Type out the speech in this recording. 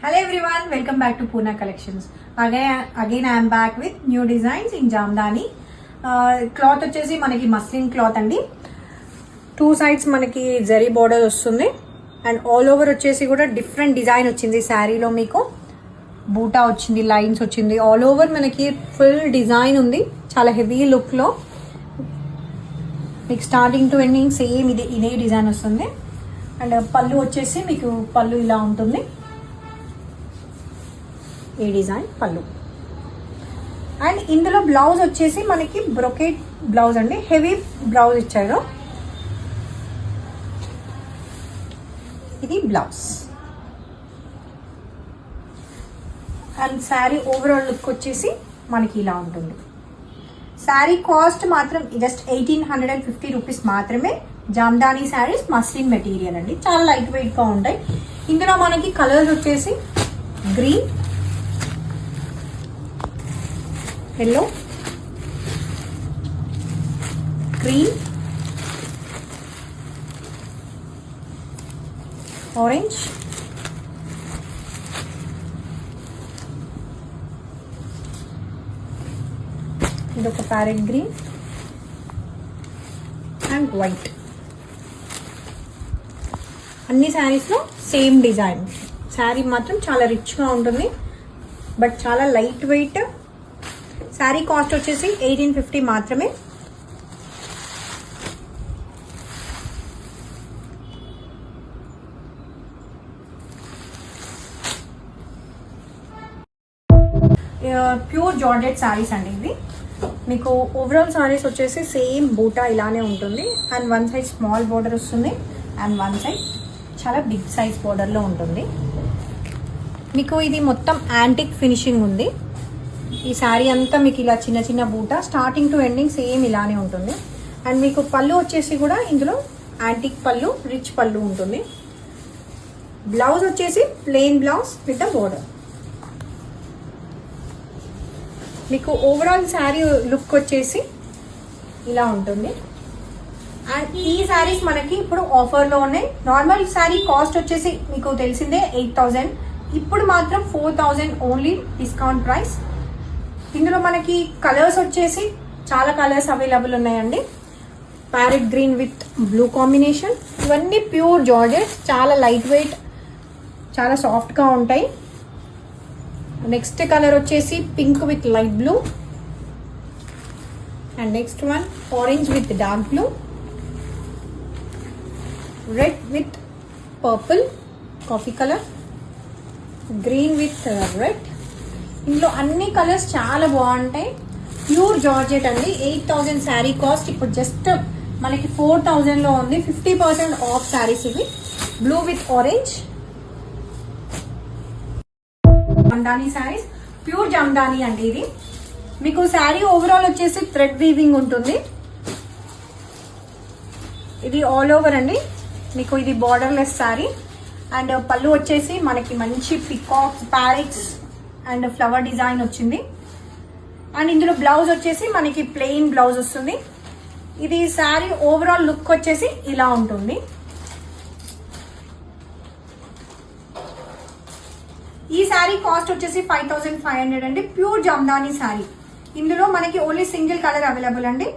Hello everyone, welcome back to Pune Collections. Again I am back with new designs in Jamdani. Cloth వచ్చేసి మనకి muslin cloth అండి. Two sides మనకి zari border వస్తుంది and all over వచ్చేసి కూడా different design వచ్చింది. శారీలో మీకు బూటా వచ్చింది, లైన్స్ వచ్చింది, ఆల్ ఓవర్ మనకి ఫుల్ డిజైన్ ఉంది. చాలా హెవీ లుక్ లో మీకు స్టార్టింగ్ టు ఎండింగ్ సేమ్ ఇదే డిజైన్ వస్తుంది. అండ్ పళ్ళు వచ్చేసి మీకు పళ్ళు ఇలా ఉంటుంది. ఈ డిజైన్ పళ్ళు అండ్ ఇందులో బ్లౌజ్ వచ్చేసి మనకి బ్రొకెట్ బ్లౌజ్ అండి, హెవీ బ్లౌజ్ ఇచ్చారు. ఇది blouse and sari overall look వచ్చేసి మనకి ఇలా ఉంటుంది. శారీ కాస్ట్ మాత్రం జస్ట్ 1850 రూపీస్ మాత్రమే. జామ్దానీ శారీస్ మస్లిన్ మెటీరియల్ అండి, చాలా లైట్ వెయిట్ గా ఉంటాయి. ఇందులో మనకి కలర్స్ వచ్చేసి గ్రీన్, ఎల్లో, గ్రీన్, ఆరెంజ్, ఇదొక ప్యారెట్ గ్రీన్ అండ్ వైట్. అన్ని శారీస్లో సేమ్ డిజైన్. శారీ మాత్రం చాలా రిచ్గా ఉంటుంది బట్ చాలా లైట్ వెయిట్. శారీ కాస్ట్ వచ్చేసి 1850 మాత్రమే. ప్యూర్ జార్జెట్ శారీస్ అండి ఇవి. మీకు ఓవరాల్ శారీస్ వచ్చేసి సేమ్ బూటా ఇలానే ఉంటుంది and one side small border వస్తుంది అండ్ వన్ సైడ్ చాలా బిగ్ సైజ్ బోర్డర్లో ఉంటుంది. మీకు ఇది మొత్తం యాంటిక్ ఫినిషింగ్ ఉంది. ఈ శారీ అంతా మీకు ఇలా చిన్న చిన్న బూటా స్టార్టింగ్ టు ఎండింగ్ సేమ్ ఇలానే ఉంటుంది. అండ్ మీకు పళ్ళు వచ్చేసి కూడా ఇందులో యాంటిక్ పళ్ళు, రిచ్ పళ్ళు ఉంటుంది. బ్లౌజ్ వచ్చేసి plain blouse with the border. మీకు ఓవరాల్ శారీ లుక్ వచ్చేసి ఇలా ఉంటుంది. అండ్ ఈ శారీస్ మనకి ఇప్పుడు ఆఫర్లో ఉన్నాయి. నార్మల్ శారీ కాస్ట్ వచ్చేసి మీకు తెలిసిందే 8000, ఇప్పుడు మాత్రం 4000 ఓన్లీ డిస్కౌంట్ ప్రైస్. ఇందులో మనకి కలర్స్ వచ్చేసి చాలా కలర్స్ అవైలబుల్ ఉన్నాయండి. Parrot green with blue combination. ఇవన్నీ ప్యూర్ జార్జెట్, చాలా లైట్ వెయిట్, చాలా సాఫ్ట్గా ఉంటాయి. నెక్స్ట్ కలర్ వచ్చేసి pink with light blue and next one orange with dark blue, red with purple coffee colour, green with red. ఇందులో అన్ని colours చాలా బాగుంటాయి. ప్యూర్ జార్జెట్ అండి. 8000 శారీ కాస్ట్ ఇప్పుడు జస్ట్ మనకి 4000లో ఉంది. 50% ఆఫ్ శారీస్ ఇవి. Blue with orange Jamdani saris, pure Jamdani అండి ఇది. మీకు శారీ ఓవరాల్ వచ్చేసి థ్రెడ్ వీవింగ్ ఉంటుంది. ఇది ఆల్ ఓవర్ అండి. మీకు ఇది బార్డర్లెస్ శారీ అండ్ పళ్ళు వచ్చేసి మనకి మంచి peacocks, parrots and flower design వచ్చింది. అండ్ ఇందులో బ్లౌజ్ వచ్చేసి మనకి ప్లెయిన్ బ్లౌజ్ వస్తుంది. ఇది శారీ ఓవరాల్ లుక్ వచ్చేసి ఇలా ఉంటుంది. ఈ శారీ కాస్ట్ వచ్చేసి 5500 అండి. ప్యూర్ జామ్దానీ శారీ. ఇందులో మనకి ఓన్లీ సింగిల్ కలర్ అవైలబుల్ అండి.